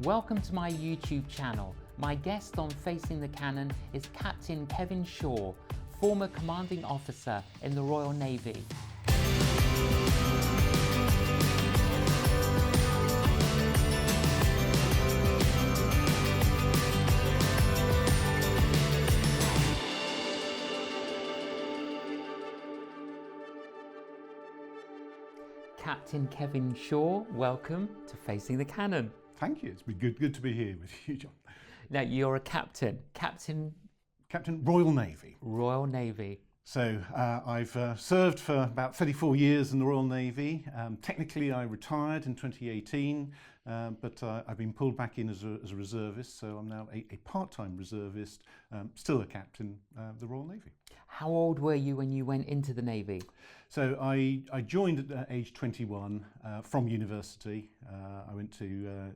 Welcome to my YouTube channel. My guest on Facing the Canon is Captain Kevin Shaw, former commanding officer in the Royal Navy. Captain Kevin Shaw, welcome to Facing the Canon. Thank you. It's been good to be here with you, John. Now, you're a captain. Captain Royal Navy. Royal Navy. So I've served for about 34 years in the Royal Navy. Technically, I retired in 2018, but I've been pulled back in as a reservist. So I'm now a part-time reservist, still a captain of the Royal Navy. How old were you when you went into the Navy? So I joined at age 21 from university. I went to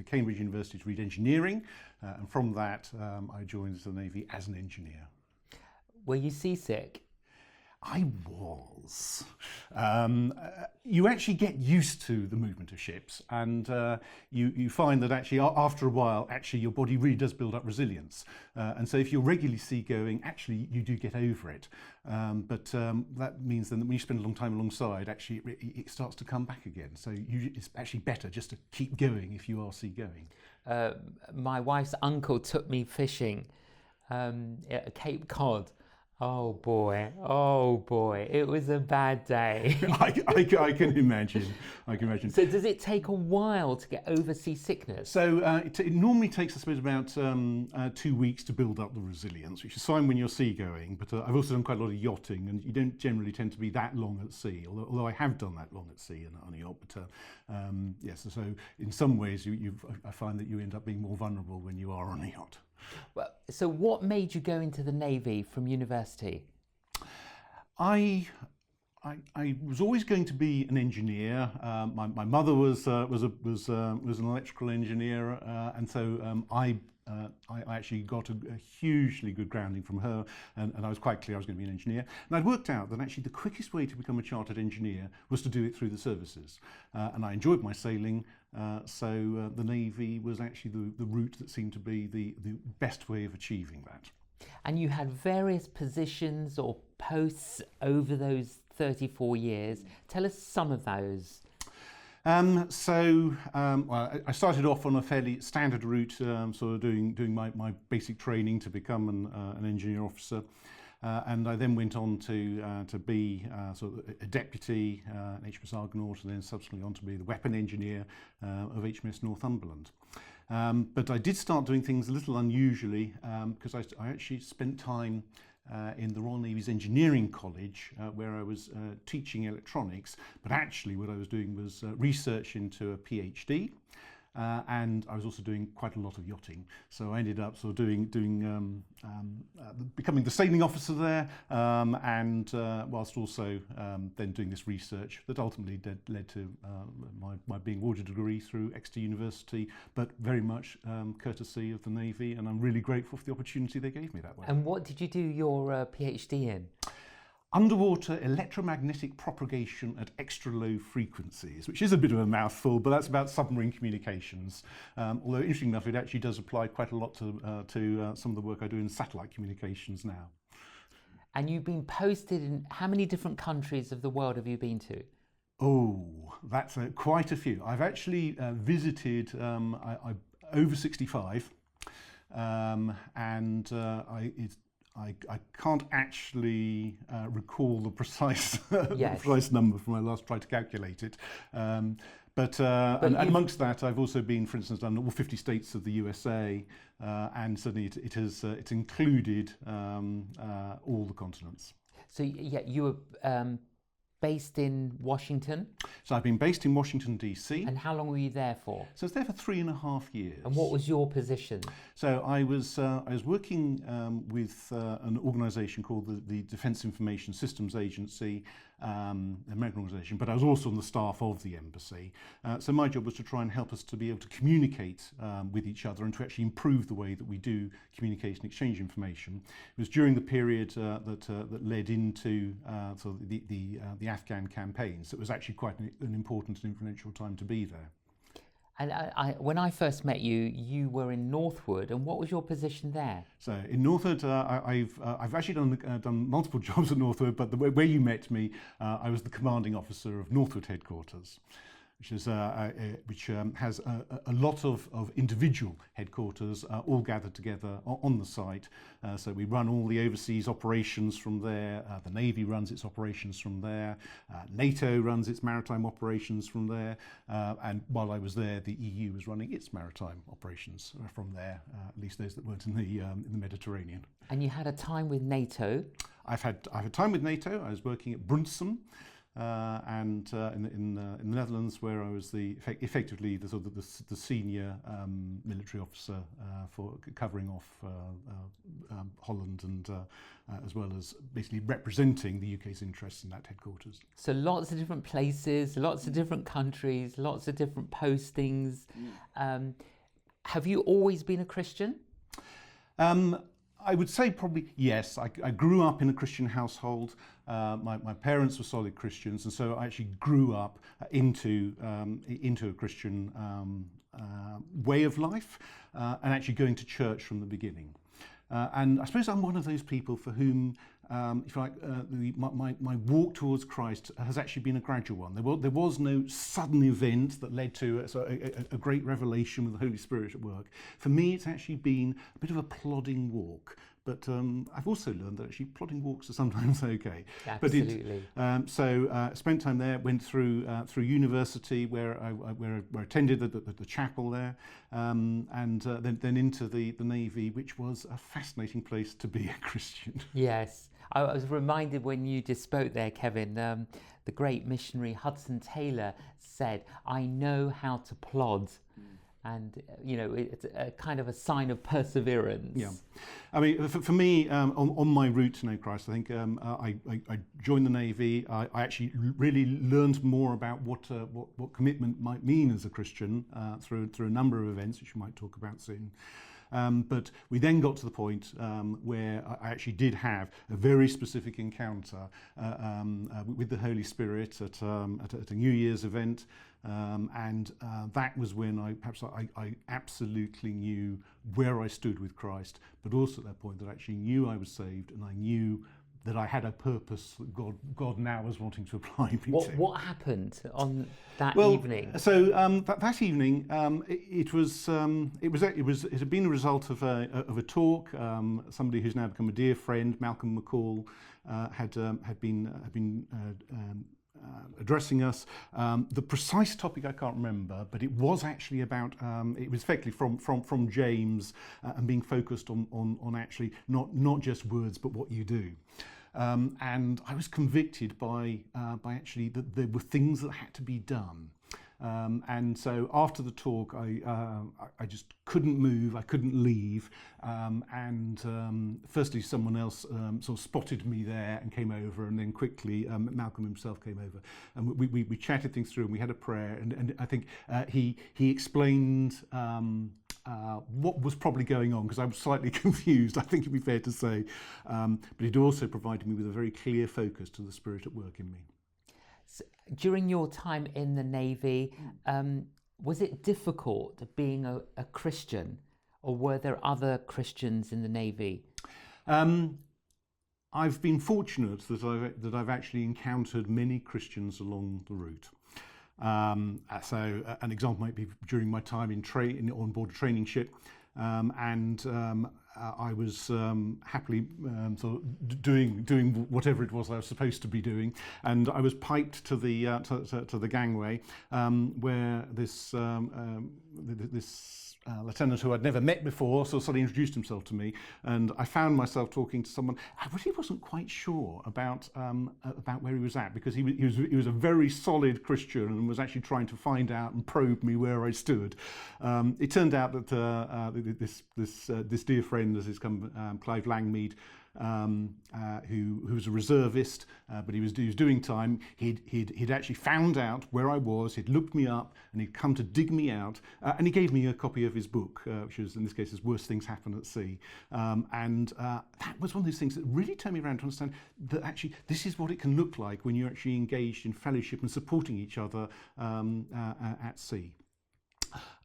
Cambridge University to read engineering, and from that I joined the Navy as an engineer. Were you seasick? I was. You actually get used to the movement of ships, and you find that actually after a while, actually your body really does build up resilience. And so if you're regularly seagoing, actually you do get over it. But that means then that when you spend a long time alongside, actually it starts to come back again. So it's actually better just to keep going if you are seagoing. My wife's uncle took me fishing at Cape Cod. Oh boy, it was a bad day. I can imagine. So does it take a while to get over seasickness? So it normally takes, I suppose, about 2 weeks to build up the resilience, which is fine when you're seagoing, but I've also done quite a lot of yachting, and you don't generally tend to be that long at sea, although I have done that long at sea on a yacht. But yes, so in some ways I find that you end up being more vulnerable when you are on a yacht. Well, so what made you go into the Navy from university? I was always going to be an engineer. My mother was an electrical engineer, and so I actually got a hugely good grounding from her, and I was quite clear I was going to be an engineer. And I'd worked out that actually the quickest way to become a chartered engineer was to do it through the services. And I enjoyed my sailing, so the Navy was actually the route that seemed to be the best way of achieving that. And you had various positions or posts over those 34 years. Tell us some of those. Well, I started off on a fairly standard route, sort of doing my basic training to become an engineer officer, and I then went on to be sort of a deputy at HMS Argonaut, and then subsequently on to be the weapon engineer of HMS Northumberland. But I did start doing things a little unusually because I actually spent time in the Royal Navy's Engineering College, where I was teaching electronics, but actually what I was doing was research into a PhD, and I was also doing quite a lot of yachting. So I ended up sort of becoming the sailing officer there, and whilst also then doing this research that ultimately led to my being awarded a degree through Exeter University, but very much courtesy of the Navy, and I'm really grateful for the opportunity they gave me that way. And what did you do your PhD in? Underwater electromagnetic propagation at extra low frequencies, which is a bit of a mouthful, but that's about submarine communications. Although interesting enough, it actually does apply quite a lot to some of the work I do in satellite communications now. And you've been posted in how many different countries of the world have you been to? Oh, that's quite a few. I've actually visited over 65, and I can't actually recall the precise, precise number from when I last tried to calculate it. But amongst that, I've also been, for instance, done all 50 states of the USA, and certainly it's included all the continents. So yeah, you were based in Washington? So I've been based in Washington, D.C. And how long were you there for? So I was there for 3.5 years. And what was your position? So I was working with an organisation called the Defence Information Systems Agency, an American organisation, but I was also on the staff of the embassy. So my job was to try and help us to be able to communicate with each other and to actually improve the way that we do communicate and exchange information. It was during the period that led into sort of the Afghan campaign, so it was actually quite an important and influential time to be there. And when I first met you, you were in Northwood, and what was your position there? So in Northwood, I've actually done multiple jobs at Northwood, but where you met me, I was the commanding officer of Northwood headquarters, which has a lot of individual headquarters all gathered together on the site. So we run all the overseas operations from there. The Navy runs its operations from there. NATO runs its maritime operations from there. And while I was there, the EU was running its maritime operations from there, at least those that weren't in the Mediterranean. And you had a time with NATO. I've had time with NATO. I was working at Brunsum. And in the Netherlands, where I was effectively the senior military officer for covering off Holland and as well as basically representing the UK's interests in that headquarters. So lots of different places, lots of different countries, lots of different postings. Have you always been a Christian? I would say probably yes. I grew up in a Christian household. My parents were solid Christians, and so I actually grew up into a Christian way of life, and actually going to church from the beginning. And I suppose I'm one of those people for whom, if you like, my walk towards Christ has actually been a gradual one. There was no sudden event that led to a great revelation with the Holy Spirit at work. For me, it's actually been a bit of a plodding walk. But I've also learned that actually plodding walks are sometimes okay. Absolutely. So spent time there, went through university where I attended the chapel there, and then into the Navy, which was a fascinating place to be a Christian. Yes. I was reminded when you just spoke there, Kevin, the great missionary Hudson Taylor said, "I know how to plod." And, you know, it's a kind of a sign of perseverance. Yeah. I mean, for me, on my route to know Christ, I think I joined the Navy. I actually really learned more about what commitment might mean as a Christian through a number of events, which we might talk about soon. But we then got to the point where I actually did have a very specific encounter with the Holy Spirit at a New Year's event. And that was when I absolutely knew where I stood with Christ, but also at that point that I actually knew I was saved, and I knew that I had a purpose that God now was wanting to apply me to. What happened on that evening? So that evening, it had been a result of a talk. Somebody who's now become a dear friend, Malcolm McCall, had been addressing us. The precise topic I can't remember, but it was actually about, it was effectively from James and being focused on actually not just words, but what you do. And I was convicted by actually that there were things that had to be done. And so after the talk, I just couldn't move, I couldn't leave, and firstly someone else sort of spotted me there and came over, and then quickly Malcolm himself came over, and we chatted things through, and we had a prayer, and I think he explained what was probably going on, because I was slightly confused, I think it'd be fair to say, but it also provided me with a very clear focus to the Spirit at work in me. During your time in the Navy, was it difficult being a Christian, or were there other Christians in the Navy? I've been fortunate that I've actually encountered many Christians along the route. So an example might be during my time on board a training ship, and I was happily sort of doing whatever it was I was supposed to be doing, and I was piped to the gangway where this lieutenant who I'd never met before suddenly introduced himself to me, and I found myself talking to someone I really wasn't quite sure about where he was at, because he was a very solid Christian and was actually trying to find out and probe me where I stood. It turned out that this dear friend, as has come, Clive Langmead, who was a reservist, but he was doing time. He'd actually found out where I was. He'd looked me up, and he'd come to dig me out, and he gave me a copy of his book, which was, in this case, Worst Things Happen at Sea. And that was one of those things that really turned me around to understand that actually this is what it can look like when you're actually engaged in fellowship and supporting each other at sea.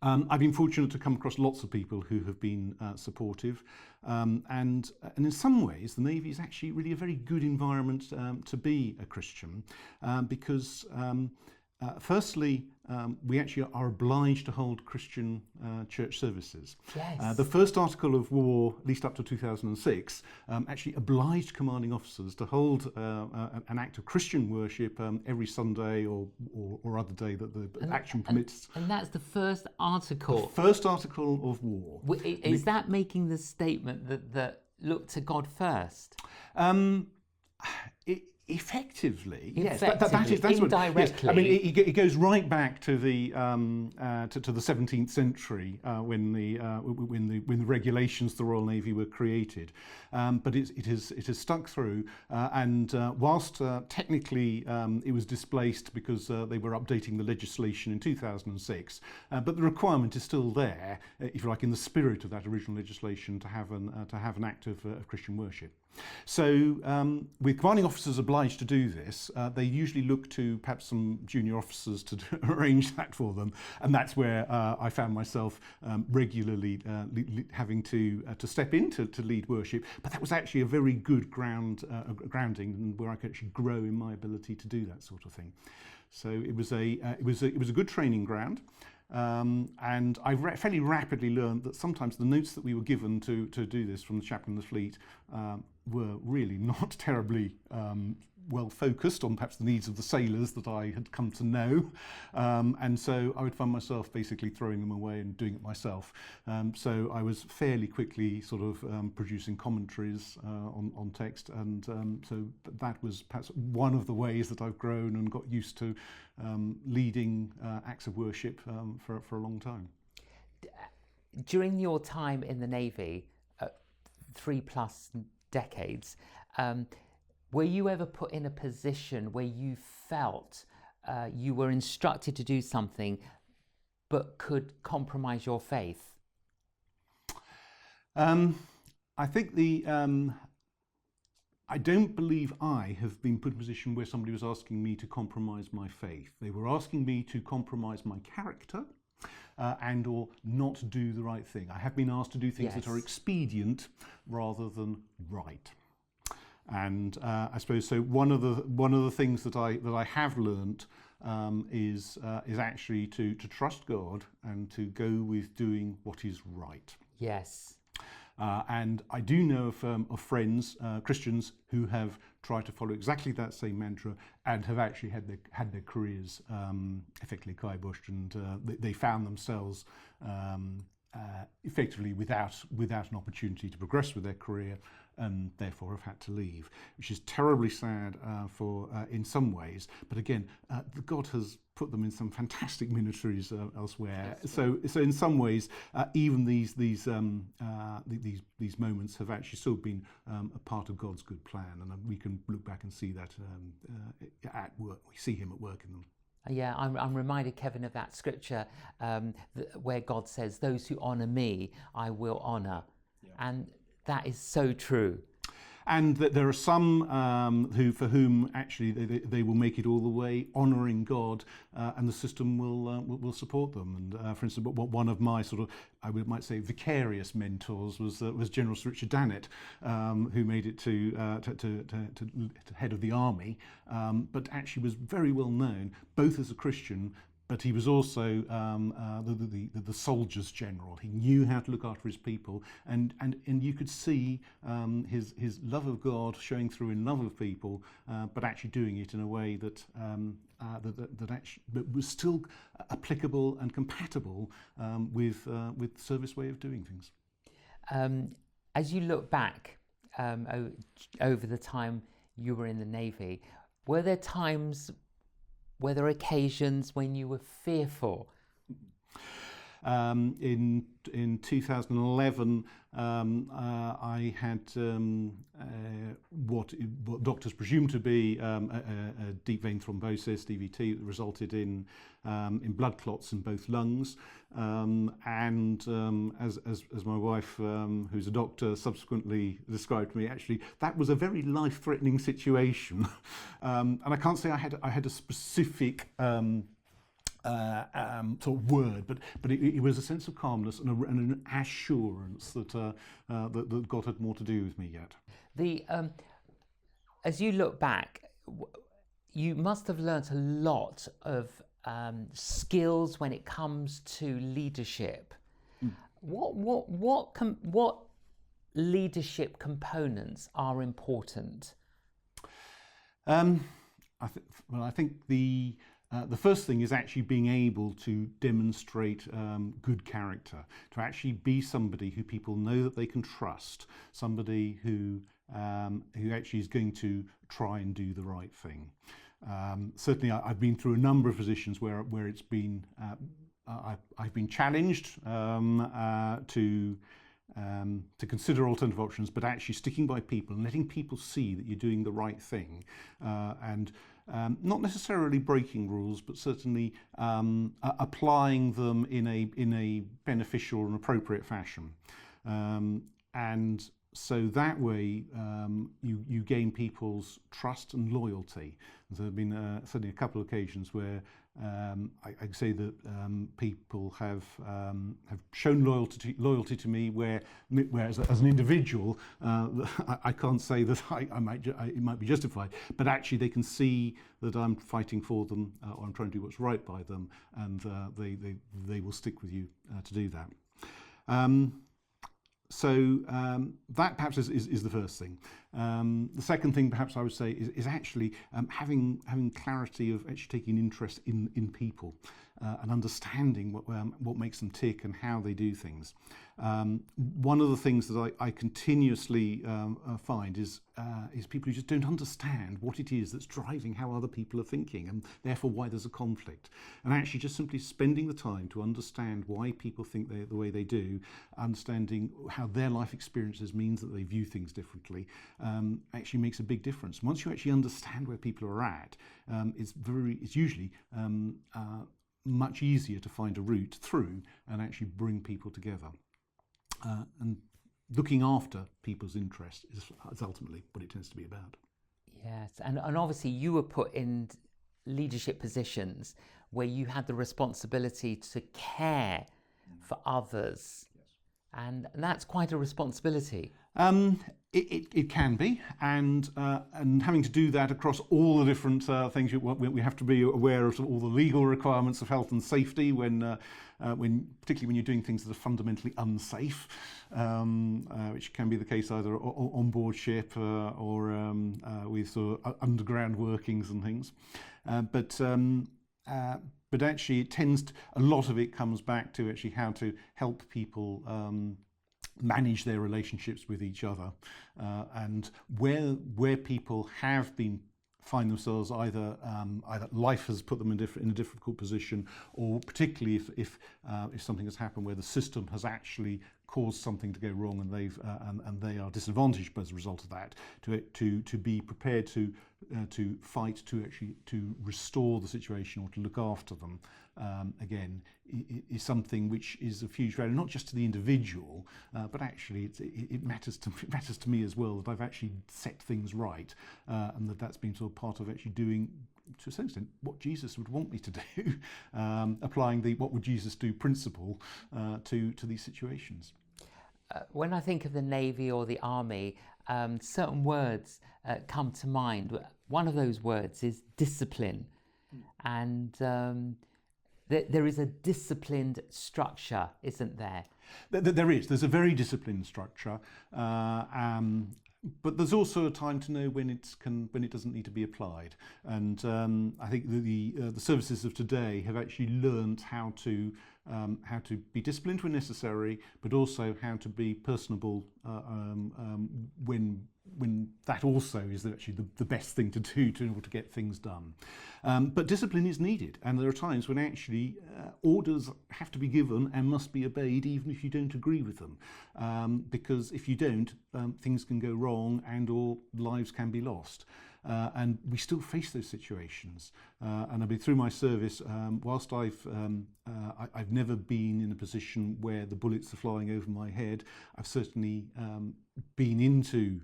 I've been fortunate to come across lots of people who have been supportive, and in some ways the Navy is actually really a very good environment to be a Christian, because firstly, we actually are obliged to hold Christian church services. Yes. The first article of war, at least up to 2006, actually obliged commanding officers to hold an act of Christian worship every Sunday or other day that the action permits. And that's the first article. The first article of war. Is that making the statement that look to God first? Effectively, yes. That's indirectly. Yes. I mean, it goes right back to the 17th century when the regulations of the Royal Navy were created. But it has stuck through, and whilst technically it was displaced because they were updating the legislation in 2006, but the requirement is still there, if you like, in the spirit of that original legislation, to have an act of Christian worship. So with commanding officers obliged to do this, they usually look to perhaps some junior officers to arrange that for them, and that's where I found myself regularly having to step in to lead worship. But that was actually a very good grounding, where I could actually grow in my ability to do that sort of thing. So it was a good training ground. And I fairly rapidly learned that sometimes the notes that we were given to do this from the chaplain of the fleet were really not terribly well focused on perhaps the needs of the sailors that I had come to know, and so I would find myself basically throwing them away and doing it myself. So I was fairly quickly sort of producing commentaries on text, and so that was perhaps one of the ways that I've grown and got used to leading acts of worship for a long time. During your time in the Navy, 3+ decades, were you ever put in a position where you felt you were instructed to do something but could compromise your faith? I think I don't believe I have been put in a position where somebody was asking me to compromise my faith. They were asking me to compromise my character and or not do the right thing. I have been asked to do things that are expedient rather than right. And I suppose so. One of the things that I have learnt is actually to trust God and to go with doing what is right. Yes. And I do know of friends, Christians, who have tried to follow exactly that same mantra and have actually had their careers effectively kiboshed, and they found themselves effectively without an opportunity to progress with their career, and therefore have had to leave, which is terribly sad for in some ways. But again, God has put them in some fantastic ministries elsewhere. So in some ways, even these moments have actually still been a part of God's good plan, and we can look back and see that at work. We see Him at work in them. Yeah, I'm reminded, Kevin, of that scripture where God says, "Those who honour me, I will honour," and that is so true. And that there are some for whom actually they will make it all the way, honouring God, and the system will support them. And for instance, one of my sort of, I might say, vicarious mentors was General Sir Richard Dannett, who made it to head of the army, but actually was very well known both as a Christian. But he was also the soldier's general. He knew how to look after his people, and you could see his love of God showing through in love of people, but actually doing it in a way that was still applicable and compatible with service way of doing things. As you look back over the time you were in the Navy, were there occasions when you were fearful? In 2011, I had what doctors presume to be a deep vein thrombosis, DVT, that resulted in blood clots in both lungs. And as my wife, who's a doctor, subsequently described to me, actually that was a very life-threatening situation. And I can't say I had a specific sort of word, but it was a sense of calmness and an assurance that God had more to do with me yet. As you look back, you must have learnt a lot of skills when it comes to leadership. What leadership components are important? I think the first thing is actually being able to demonstrate good character, to actually be somebody who people know that they can trust, somebody who actually is going to try and do the right thing. Certainly, I've been through a number of positions where it's been I've been challenged to consider alternative options, but actually sticking by people and letting people see that you're doing the right thing, and not necessarily breaking rules, but certainly applying them in a beneficial and appropriate fashion. And so that way you gain people's trust and loyalty. And so there have been certainly a couple of occasions where I'd say that people have shown loyalty to me, whereas as an individual, I can't say that it might be justified, but actually they can see that I'm fighting for them, or I'm trying to do what's right by them, and they will stick with you to do that. So that perhaps is the first thing. The second thing perhaps I would say is actually having clarity of actually taking interest in people and understanding what makes them tick and how they do things. One of the things that I continuously find is people who just don't understand what it is that's driving how other people are thinking, and therefore why there's a conflict. And actually just simply spending the time to understand why people think the way they do, understanding how their life experiences means that they view things differently, actually makes a big difference. Once you actually understand where people are at, it's usually much easier to find a route through and actually bring people together. And looking after people's interests is ultimately what it tends to be about. Yes, and obviously you were put in leadership positions where you had the responsibility to care for others, and that's quite a responsibility. It can be, and having to do that across all the different things, we have to be aware of all the legal requirements of health and safety particularly when you're doing things that are fundamentally unsafe, which can be the case either on board ship or with sort of underground workings and things. But actually, a lot of it comes back to actually how to help people manage their relationships with each other, and where people find themselves either life has put them in a difficult position, or particularly if something has happened where the system has actually caused something to go wrong and they are disadvantaged as a result of that, to be prepared to fight to restore the situation or to look after them, again, is something which is of huge value, not just to the individual, but actually it matters to me as well, that I've actually set things right, and that's been sort of part of actually doing, to a certain extent, what Jesus would want me to do, applying the "what would Jesus do" principle to these situations. When I think of the Navy or the Army, certain words come to mind. One of those words is discipline, and there is a disciplined structure, isn't there? There is. There's a very disciplined structure, but there's also a time to know when it doesn't need to be applied. And I think the services of today have actually learnt how to be disciplined when necessary, but also how to be personable when that also is actually the best thing to do in order to get things done. But discipline is needed, and there are times when actually orders have to be given and must be obeyed even if you don't agree with them, because if you don't, things can go wrong and or lives can be lost. and we still face those situations. And I mean, through my service, whilst I've never been in a position where the bullets are flying over my head, I've certainly been into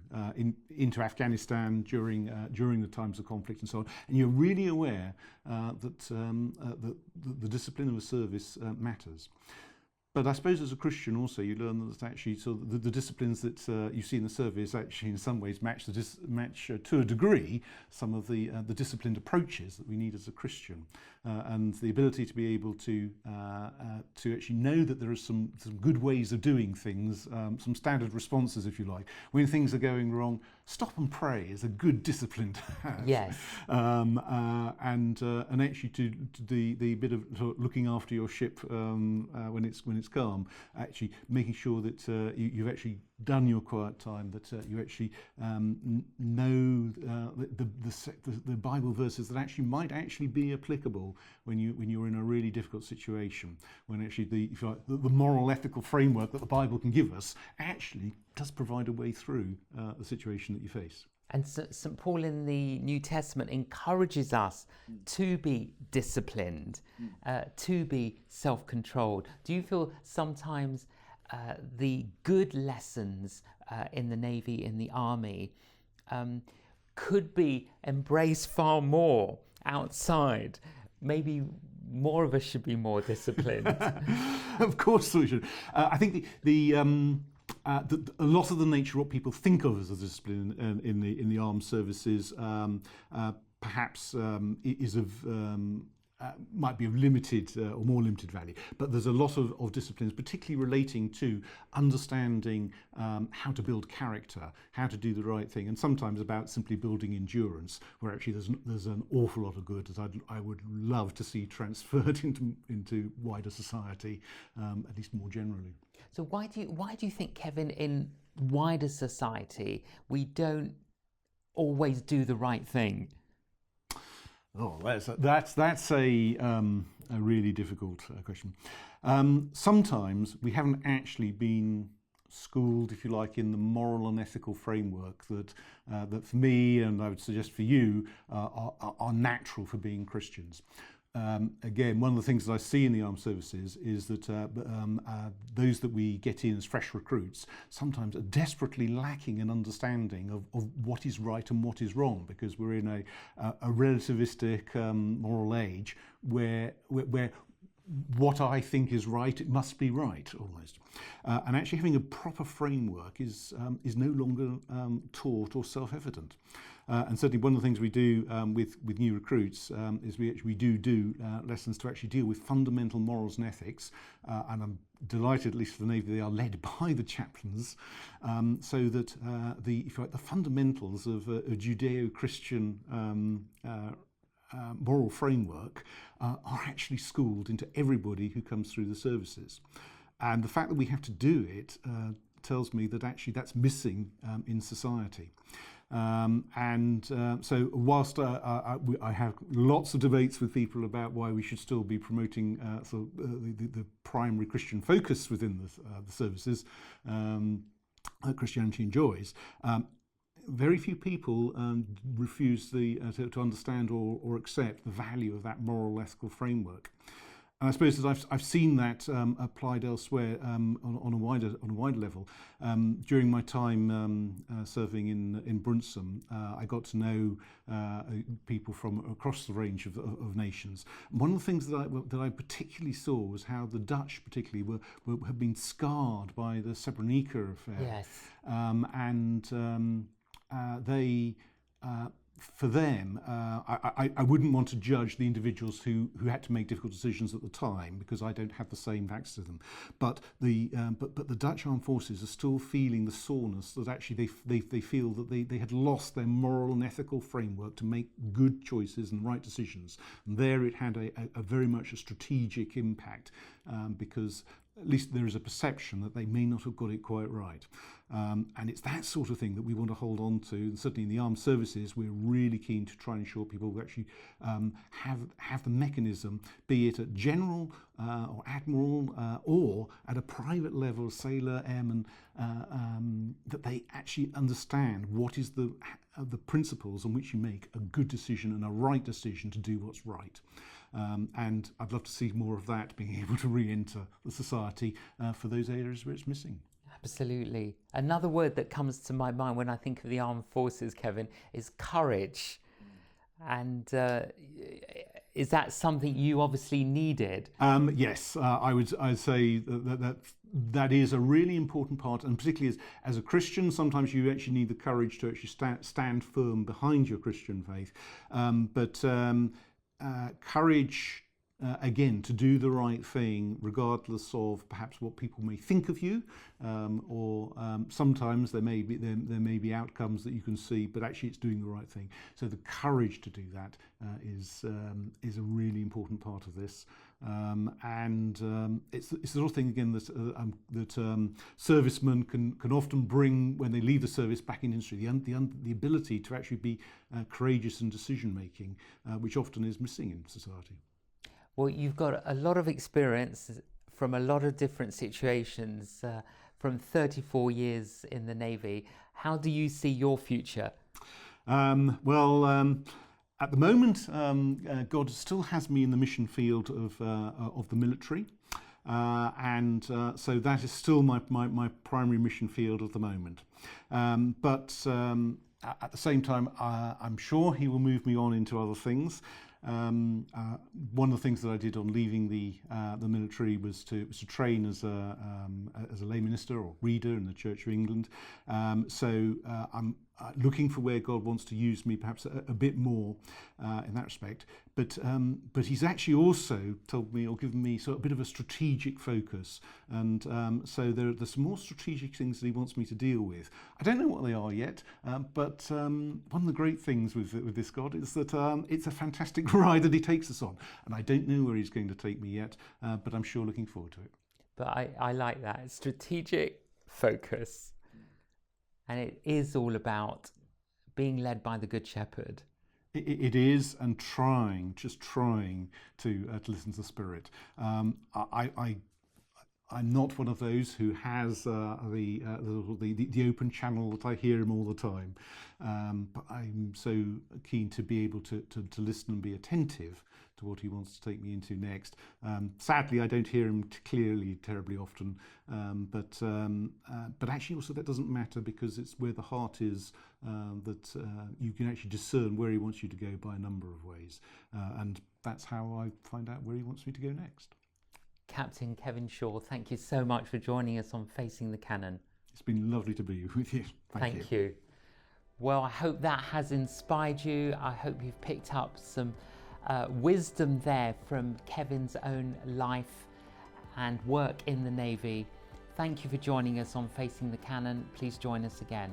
Afghanistan during the times of conflict and so on. And you're really aware that the discipline of a service matters. But I suppose as a Christian also you learn that actually the disciplines that you see in the service actually in some ways match to a degree some of the disciplined approaches that we need as a Christian, and the ability to be able to actually know that there are some good ways of doing things, some standard responses if you like. When things are going wrong, stop and pray is a good discipline to have. Yes. And actually to the bit of sort of looking after your ship when it's calm, actually making sure that you've actually done your quiet time, that you actually know the Bible verses that actually might actually be applicable when you're in a really difficult situation, when actually the moral ethical framework that the Bible can give us actually does provide a way through the situation that you face. And St. Paul in the New Testament encourages us to be disciplined, to be self-controlled. Do you feel sometimes the good lessons in the Navy, in the Army, could be embraced far more outside? Maybe more of us should be more disciplined. Of course we should. I think a lot of the nature of what people think of as a discipline in the armed services perhaps is of might be of limited or more limited value, but there's a lot of disciplines particularly relating to understanding how to build character, how to do the right thing, and sometimes about simply building endurance, where actually there's an awful lot of good that I would love to see transferred into wider society, at least more generally. So why do you think, Kevin, in wider society we don't always do the right thing? Oh, that's a really difficult question. Sometimes we haven't actually been schooled, if you like, in the moral and ethical framework that for me, and I would suggest for you, are natural for being Christians. Again, one of the things that I see in the armed services is that those that we get in as fresh recruits sometimes are desperately lacking an understanding of what is right and what is wrong, because we're in a relativistic moral age where what I think is right, it must be right, almost. And actually having a proper framework is no longer taught or self-evident. And certainly one of the things we do with new recruits is we do lessons to actually deal with fundamental morals and ethics, and I'm delighted, at least for the Navy, they are led by the chaplains, so that the fundamentals of a Judeo-Christian moral framework are actually schooled into everybody who comes through the services. And the fact that we have to do it tells me that actually that's missing in society. So whilst I have lots of debates with people about why we should still be promoting the primary Christian focus within the services that Christianity enjoys, very few people refuse to understand or accept the value of that moral ethical framework. And I suppose that I've seen that applied elsewhere on a wider level. During my time serving in Brunsum, I got to know people from across the range of nations. One of the things that I particularly saw was how the Dutch, particularly, have been scarred by the Srebrenica affair. Yes. They. For them, I wouldn't want to judge the individuals who had to make difficult decisions at the time, because I don't have the same facts to them. But the Dutch armed forces are still feeling the soreness that actually they feel that they had lost their moral and ethical framework to make good choices and right decisions. And there it had a very much a strategic impact, because at least there is a perception that they may not have got it quite right. And it's that sort of thing that we want to hold on to. And certainly in the armed services, we're really keen to try and ensure people who actually have the mechanism, be it at general or admiral or at a private level, sailor, airman, that they actually understand what is the principles on which you make a good decision and a right decision to do what's right. And I'd love to see more of that being able to re-enter the society for those areas where it's missing. Absolutely. Another word that comes to my mind when I think of the armed forces, Kevin, is courage. And is that something you obviously needed? Yes, I'd say that is a really important part, and particularly as a Christian, sometimes you actually need the courage to actually stand firm behind your Christian faith. But courage, again, to do the right thing, regardless of perhaps what people may think of you, or sometimes there may be outcomes that you can see, but actually it's doing the right thing. So the courage to do that is a really important part of this, and it's the sort of thing again that servicemen can often bring when they leave the service back in industry. The ability to actually be courageous in decision making, which often is missing in society. Well, you've got a lot of experience from a lot of different situations, from 34 years in the Navy. How do you see your future? At the moment, God still has me in the mission field of the military, and so that is still my primary mission field at the moment. But at the same time, I'm sure He will move me on into other things. One of the things that I did on leaving the military was to train as a lay minister or reader in the Church of England. So I'm looking for where God wants to use me, perhaps a bit more in that respect. But He's actually also told me or given me sort of a bit of a strategic focus, and so there's some more strategic things that He wants me to deal with. I don't know what they are yet, but one of the great things with this God is that it's a fantastic ride that He takes us on, and I don't know where He's going to take me yet, but I'm sure looking forward to it. But I like that strategic focus. And it is all about being led by the Good Shepherd. It is, and just trying to listen to the Spirit. I'm not one of those who has the open channel that I hear Him all the time. But I'm so keen to be able to listen and be attentive to what He wants to take me into next. Sadly, I don't hear Him clearly terribly often, but actually also that doesn't matter, because it's where the heart is that you can actually discern where He wants you to go by a number of ways, and that's how I find out where He wants me to go next. Captain Kevin Shaw, thank you so much for joining us on Facing the Canon. It's been lovely to be with you. Thank you. Well, I hope that has inspired you. I hope you've picked up some wisdom there from Kevin's own life and work in the Navy. Thank you for joining us on Facing the Canon. Please join us again.